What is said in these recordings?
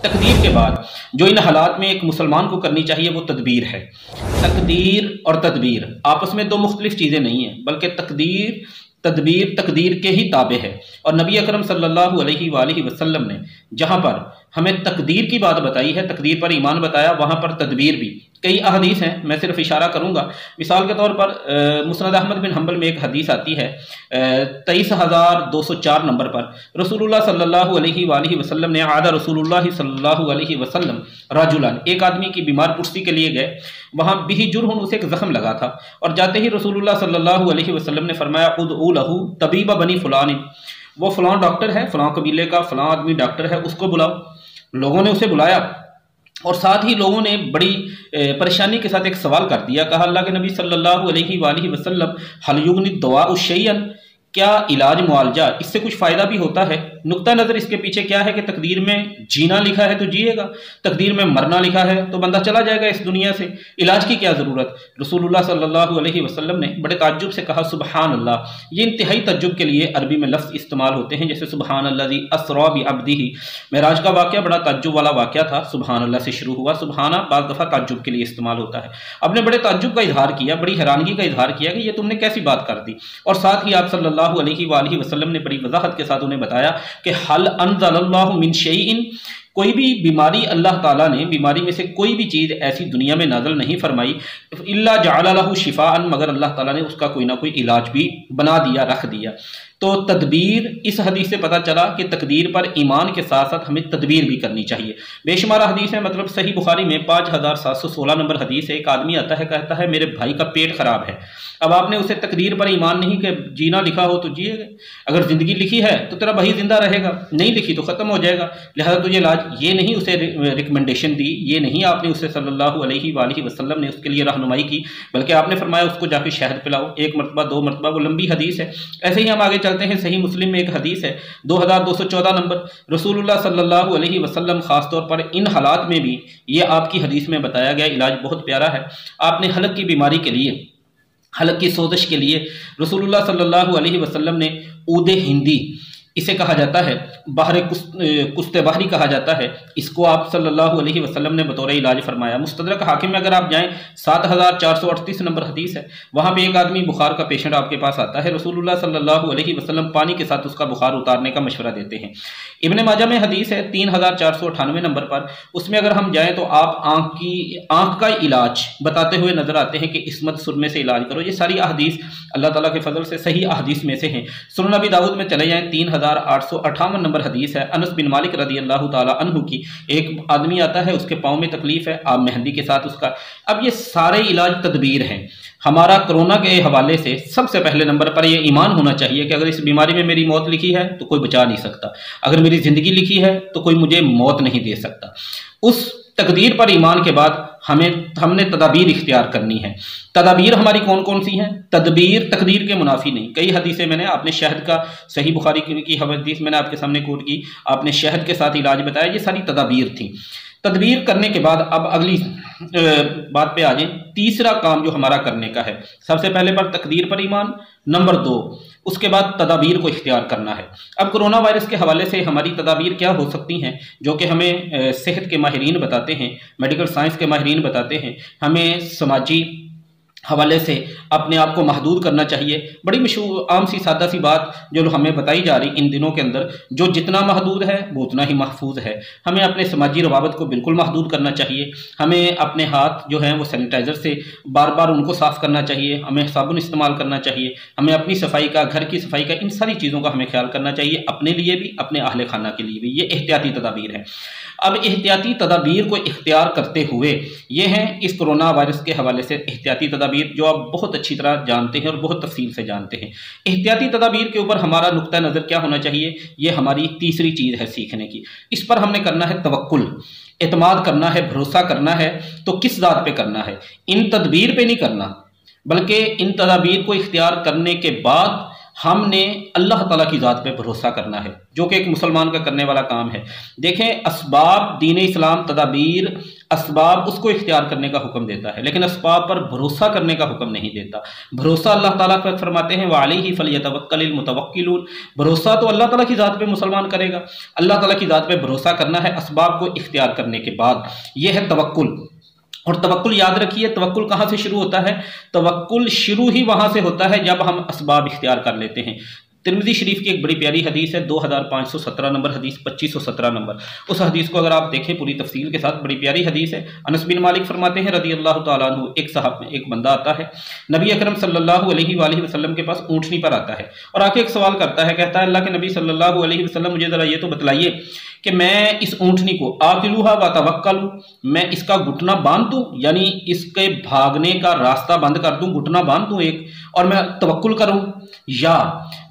تقدیر کے بعد جو ان حالات میں ایک مسلمان کو کرنی چاہیے وہ تدبیر ہے۔ تقدیر اور تدبیر آپس میں دو مختلف چیزیں نہیں ہیں، بلکہ تدبیر تقدیر کے ہی تابع ہے، اور نبی اکرم صلی اللہ علیہ وآلہ وسلم نے جہاں پر ہمیں تقدیر کی بات بتائی ہے، تقدیر پر ایمان بتایا، وہاں پر تدبیر بھی کئی احادیث ہیں، میں صرف اشارہ کروں گا۔ مثال کے طور پر مسند احمد بن حنبل میں ایک حدیث آتی ہے 23,204 نمبر پر، رسول اللہ صلی اللہ علیہ وآلہ وسلم نے عاد رسول اللہ صلی اللہ علیہ وسلم رجلان، ایک آدمی کی بیمار پرسی کے لیے گئے، وہاں بھی جرح، اسے ایک زخم لگا تھا، اور جاتے ہی رسول اللہ صلی اللہ علیہ وسلم نے فرمایا ادعوا لہ طبیب بنی فلان، وہ فلاں ڈاکٹر ہے، فلاں قبیلے کا فلاں آدمی ڈاکٹر ہے، اس کو بلاؤ۔ لوگوں نے اسے بلایا، اور ساتھ ہی لوگوں نے بڑی پریشانی کے ساتھ ایک سوال کر دیا، کہا اللہ کے نبی صلی اللہ علیہ وآلہ وسلم هل یغنی الدواء شیئا، کیا علاج معالجہ اس سے کچھ فائدہ بھی ہوتا ہے؟ نقطہ نظر اس کے پیچھے کیا ہے کہ تقدیر میں جینا لکھا ہے تو جیے گا، تقدیر میں مرنا لکھا ہے تو بندہ چلا جائے گا اس دنیا سے، علاج کی کیا ضرورت؟ رسول اللہ صلی اللہ علیہ وسلم نے بڑے تعجب سے کہا سبحان اللہ، یہ انتہائی تعجب کے لیے عربی میں لفظ استعمال ہوتے ہیں، جیسے سبحان الذی اسری بعبدہ، معراج کا واقعہ بڑا تعجب والا واقعہ تھا، سبحان اللہ سے شروع ہوا، سبحانہ بعض دفعہ تعجب کے لیے استعمال ہوتا ہے۔ اب نے بڑے تعجب کا اظہار کیا، بڑی حیرانگی کا اظہار کیا کہ یہ تم نے کیسی بات کر دی، اور ساتھ ہی آپ صلی اللہ علیہ وآلہ وسلم نے بڑی وضاحت کے ساتھ انہیں بتایا کہ حل انزل اللہ من شیء، کوئی بھی بیماری اللہ تعالیٰ نے، بیماری میں سے کوئی بھی چیز ایسی دنیا میں نازل نہیں فرمائی الا جعل لہ شفاء، مگر اللہ تعالیٰ نے اس کا کوئی نہ کوئی علاج بھی بنا دیا، رکھ دیا۔ تو تدبیر، اس حدیث سے پتہ چلا کہ تقدیر پر ایمان کے ساتھ ساتھ ہمیں تدبیر بھی کرنی چاہیے۔ بے شمار حدیث ہے، مطلب صحیح بخاری میں 5716 نمبر حدیث ہے، ایک آدمی آتا ہے کہتا ہے میرے بھائی کا پیٹ خراب ہے، اب آپ نے اسے تقدیر پر ایمان نہیں کہ جینا لکھا ہو تو جیے گا، اگر زندگی لکھی ہے تو تیرا بھائی زندہ رہے گا، نہیں لکھی تو ختم ہو جائے گا، لہذا تجھے علاج، یہ نہیں اسے ریکمنڈیشن دی، یہ نہیں آپ نے اسے صلی اللہ علیہ وآلہ وسلم نے اس کے لیے رہنمائی کی، بلکہ آپ نے فرمایا اس کو جا کے شہد پلاؤ، ایک مرتبہ، دو مرتبہ، وہ لمبی حدیث ہے۔ ایسے ہی ہم آگے چلتے ہیں، صحیح مسلم میں ایک حدیث ہے 2214 نمبر، رسول اللہ صلی اللہ علیہ وسلم خاص طور پر ان حالات میں بھی، یہ آپ کی حدیث میں بتایا گیا علاج بہت پیارا ہے، آپ نے حلق کی بیماری کے لیے، حلق کی سوزش کے لیے رسول اللہ صلی اللہ علیہ وسلم نے عود ہندی، اسے کہا جاتا ہے بحر کست بحری کہا جاتا ہے، اس کو آپ صلی اللہ علیہ وسلم نے بطور علاج فرمایا۔ مستدرک حاکم میں اگر آپ جائیں 7438 نمبر حدیث ہے، وہاں پہ ایک آدمی بخار کا پیشنٹ آپ کے پاس آتا ہے، رسول اللہ صلی اللہ علیہ وسلم پانی کے ساتھ اس کا بخار اتارنے کا مشورہ دیتے ہیں۔ ابن ماجہ میں حدیث ہے 3498 نمبر پر، اس میں اگر ہم جائیں تو آپ آنکھ کا علاج بتاتے ہوئے نظر آتے ہیں کہ عصمت سرمے سے علاج کرو۔ یہ ساری احادیث اللہ تعالیٰ کے فضل سے صحیح احادیث میں سے ہیں۔ سنن ابی داؤد میں چلے جائیں 3858 نمبر حدیث ہے، انس بن مالک رضی اللہ تعالیٰ عنہ کی، ایک آدمی آتا ہے اس کے پاؤں میں تکلیف ہے، آپ مہندی کے ساتھ اس کا، اب یہ سارے علاج تدبیر ہیں۔ ہمارا کرونا کے حوالے سے سب سے پہلے نمبر پر یہ ایمان ہونا چاہیے کہ اگر اس بیماری میں میری موت لکھی ہے تو کوئی بچا نہیں سکتا، اگر میری زندگی لکھی ہے تو کوئی مجھے موت نہیں دے سکتا۔ اس تقدیر پر ایمان کے بعد ہم نے تدابیر اختیار کرنی ہے۔ تدابیر ہماری کون کون سی ہیں؟ تدبیر تقدیر کے منافی نہیں، کئی حدیثیں میں نے، آپ نے شہد کا، صحیح بخاری کی حدیث میں نے آپ کے سامنے کوٹ کی، آپ نے شہد کے ساتھ علاج بتایا، یہ ساری تدابیر تھیں۔ تدبیر کرنے کے بعد اب اگلی بات پہ آ جائیں، تیسرا کام جو ہمارا کرنے کا ہے، سب سے پہلے پر تقدیر پر ایمان، نمبر 2 اس کے بعد تدابیر کو اختیار کرنا ہے۔ اب کرونا وائرس کے حوالے سے ہماری تدابیر کیا ہو سکتی ہیں، جو کہ ہمیں صحت کے ماہرین بتاتے ہیں، میڈیکل سائنس کے ماہرین بتاتے ہیں، ہمیں سماجی حوالے سے اپنے آپ کو محدود کرنا چاہیے۔ بڑی مشہور عام سی سادہ سی بات جو ہمیں بتائی جا رہی ان دنوں کے اندر، جو جتنا محدود ہے وہ اتنا ہی محفوظ ہے۔ ہمیں اپنے سماجی روابط کو بالکل محدود کرنا چاہیے، ہمیں اپنے ہاتھ جو ہیں وہ سینیٹائزر سے بار بار ان کو صاف کرنا چاہیے، ہمیں صابن استعمال کرنا چاہیے، ہمیں اپنی صفائی کا، گھر کی صفائی کا، ان ساری چیزوں کا ہمیں خیال کرنا چاہیے، اپنے لیے بھی، اپنے اہل خانہ کے لیے بھی۔ یہ احتیاطی تدابیر ہیں۔ اب احتیاطی تدابیر کو اختیار کرتے ہوئے یہ ہیں اس کرونا وائرس کے حوالے سے احتیاطی تدابیر جو آپ بہت اچھی طرح جانتے ہیں اور بہت تفصیل سے جانتے ہیں۔ احتیاطی تدابیر کے اوپر ہمارا نقطہ نظر کیا ہونا چاہیے؟ یہ ہماری تیسری چیز ہے سیکھنے کی۔ اس پر ہم نے کرنا ہے توکل، اعتماد کرنا ہے، بھروسہ کرنا ہے۔ تو کس ذات پہ کرنا ہے؟ ان تدبیر پہ نہیں کرنا، بلکہ ان تدابیر کو اختیار کرنے کے بعد ہم نے اللہ تعالیٰ کی ذات پہ بھروسہ کرنا ہے، جو کہ ایک مسلمان کا کرنے والا کام ہے۔ دیکھیں، اسباب دین اسلام، تدابیر اسباب اس کو اختیار کرنے کا حکم دیتا ہے، لیکن اسباب پر بھروسہ کرنے کا حکم نہیں دیتا۔ بھروسہ اللہ تعالیٰ پر فرماتے ہیں وَعَلَيْهِ فَلْيَتَوَكَّلِ الْمُتَوَكِّلُونَ، بھروسہ تو اللہ تعالیٰ کی ذات پہ مسلمان کرے گا۔ اللہ تعالیٰ کی ذات پہ بھروسہ کرنا ہے اسباب کو اختیار کرنے کے بعد، یہ ہے توکل۔ اور توکل یاد رکھیے، توکل کہاں سے شروع ہوتا ہے؟ توکل شروع ہی وہاں سے ہوتا ہے جب ہم اسباب اختیار کر لیتے ہیں۔ ترمذی شریف کی ایک بڑی پیاری حدیث ہے، 2517 نمبر حدیث، 2517 نمبر۔ اس حدیث کو اگر آپ دیکھیں پوری تفصیل کے ساتھ، بڑی پیاری حدیث ہے۔ انس بن مالک فرماتے ہیں رضی اللہ تعالیٰ عنہ، ایک بندہ آتا ہے نبی اکرم صلی اللہ علیہ وآلہ وسلم کے پاس اونٹنی پر آتا ہے، اور آ کے ایک سوال کرتا ہے، کہتا ہے اللہ کے نبی صلی اللہ علیہ وسلم مجھے ذرا یہ تو بتلائیے کہ میں اس اونٹنی کو آقلوہا و توکلوا، میں اس کا گھٹنا باندھ دوں، یعنی اس کے بھاگنے کا راستہ بند کر دوں، گھٹنا باندھ دوں ایک، اور میں توکل کروں، یا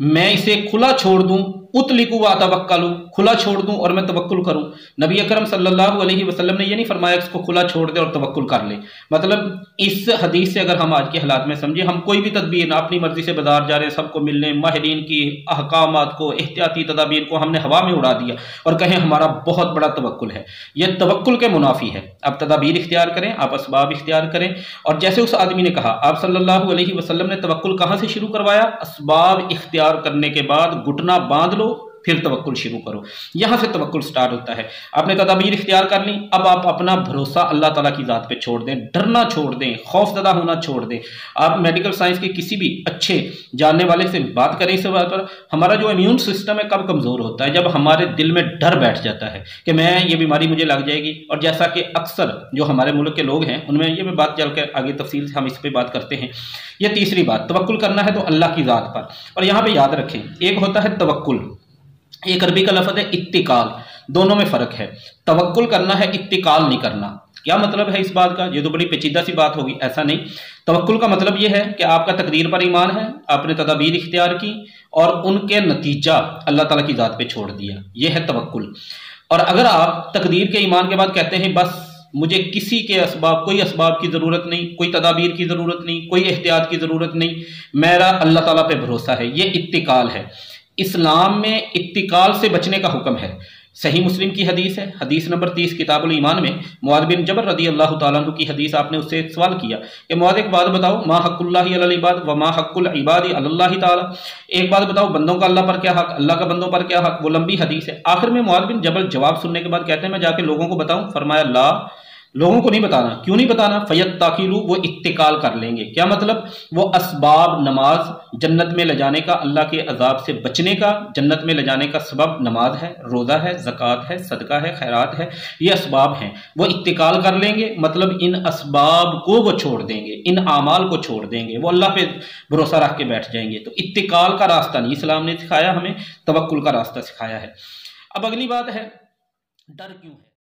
میں اسے کھلا چھوڑ دوں، اطلقوا و اتوکلوا، کھلا چھوڑ دوں اور میں توکل کروں۔ نبی اکرم صلی اللہ علیہ وسلم نے یہ نہیں فرمایا اس کو کھلا چھوڑ دے اور توکل کر لے۔ مطلب اس حدیث سے اگر ہم آج کے حالات میں سمجھیں، ہم کوئی بھی تدبیر نہ اپنی مرضی سے بازار جا رہے ہیں، سب کو ملنے، ماہرین کی احکامات کو، احتیاطی تدابیر کو ہم نے ہوا میں اڑا دیا اور کہیں ہمارا بہت بڑا توکل ہے، یہ توکل کے منافی ہے۔ اب تدابیر اختیار کریں، آپ اسباب اختیار کریں، اور جیسے اس آدمی نے کہا، آپ صلی اللہ علیہ وسلم نے توکل کہاں سے شروع کروایا؟ اسباب اختیار کرنے کے بعد گھٹنا باندھ لو پھر توکل شروع کرو، یہاں سے توکل سٹارٹ ہوتا ہے۔ آپ نے تدابیر اختیار کر لی، اب آپ اپنا بھروسہ اللہ تعالیٰ کی ذات پہ چھوڑ دیں، ڈرنا چھوڑ دیں، خوف زدہ ہونا چھوڑ دیں۔ آپ میڈیکل سائنس کے کسی بھی اچھے جاننے والے سے بات کریں اس بات پر، ہمارا جو امیون سسٹم ہے کب کمزور ہوتا ہے؟ جب ہمارے دل میں ڈر بیٹھ جاتا ہے کہ میں یہ بیماری مجھے لگ جائے گی۔ اور جیسا کہ اکثر جو ہمارے ملک کے لوگ ہیں ان میں یہ بات چل کر آگے تفصیل سے ہم اس پہ بات کرتے ہیں۔ یہ تیسری بات، توکل کرنا ہے تو اللہ کی ذات پر۔ اور یہاں پہ یاد رکھیں، ایک ہوتا ہے توکل، ایک عربی کا لفظ ہے اتکال، دونوں میں فرق ہے۔ توکل کرنا ہے، اتکال نہیں کرنا۔ کیا مطلب ہے اس بات کا؟ یہ تو بڑی پیچیدہ سی بات ہوگی، ایسا نہیں۔ توکل کا مطلب یہ ہے کہ آپ کا تقدیر پر ایمان ہے، آپ نے تدابیر اختیار کی اور ان کے نتیجہ اللہ تعالیٰ کی ذات پہ چھوڑ دیا، یہ ہے توکل۔ اور اگر آپ تقدیر کے ایمان کے بعد کہتے ہیں بس مجھے کسی کے اسباب، کوئی اسباب کی ضرورت نہیں، کوئی تدابیر کی ضرورت نہیں، کوئی احتیاط کی ضرورت نہیں، میرا اللہ تعالیٰ پہ بھروسہ ہے، یہ اتکال ہے۔ اسلام میں اتکال سے بچنے کا حکم ہے۔ صحیح مسلم کی حدیث ہے، حدیث نمبر 30 کتاب الایمان میں معاذ بن جبل رضی اللہ تعالیٰ عنہ کی حدیث، آپ نے اس سے ایک سوال کیا کہ معاذ ایک بات بتاؤ، ما حق اللہ علی العباد و ما حق العباد علی اللہ تعالیٰ، ایک بات بتاؤ بندوں کا اللہ پر کیا حق، اللہ کا بندوں پر کیا حق؟ وہ لمبی حدیث ہے۔ آخر میں معاذ بن جبل جواب سننے کے بعد کہتے ہیں میں جا کے لوگوں کو بتاؤں؟ فرمایا لا، لوگوں کو نہیں بتانا۔ کیوں نہیں بتانا؟ فیتقلوا، وہ اتکال کر لیں گے۔ کیا مطلب؟ وہ اسباب، نماز جنت میں لے جانے کا، اللہ کے عذاب سے بچنے کا، جنت میں لے جانے کا سبب نماز ہے، روزہ ہے، زکوٰۃ ہے، صدقہ ہے، خیرات ہے، یہ اسباب ہیں۔ وہ اتکال کر لیں گے، مطلب ان اسباب کو وہ چھوڑ دیں گے، ان اعمال کو چھوڑ دیں گے، وہ اللہ پہ بھروسہ رکھ کے بیٹھ جائیں گے۔ تو اتکال کا راستہ نہیں اسلام نے سکھایا ہمیں، توکل کا راستہ سکھایا ہے۔ اب اگلی بات ہے ڈر کیوں ہے؟